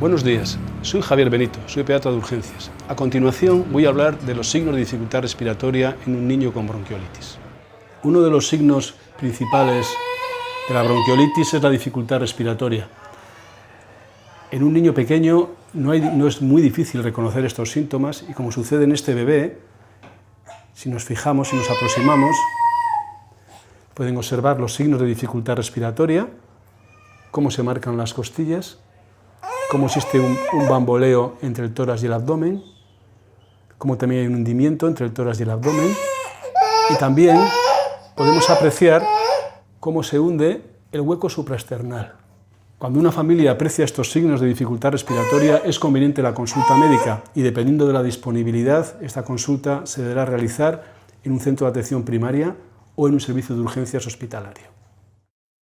Buenos días, soy Javier Benito, soy pediatra de urgencias. A continuación voy a hablar de los signos de dificultad respiratoria en un niño con bronquiolitis. Uno de los signos principales de la bronquiolitis es la dificultad respiratoria. En un niño pequeño no es muy difícil reconocer estos síntomas y, como sucede en este bebé, si nos fijamos, si nos aproximamos, pueden observar los signos de dificultad respiratoria, cómo se marcan las costillas, cómo existe un bamboleo entre el tórax y el abdomen, cómo también hay un hundimiento entre el tórax y el abdomen, y también podemos apreciar cómo se hunde el hueco supraesternal. Cuando una familia aprecia estos signos de dificultad respiratoria, es conveniente la consulta médica y, dependiendo de la disponibilidad, esta consulta se deberá realizar en un centro de atención primaria o en un servicio de urgencias hospitalario.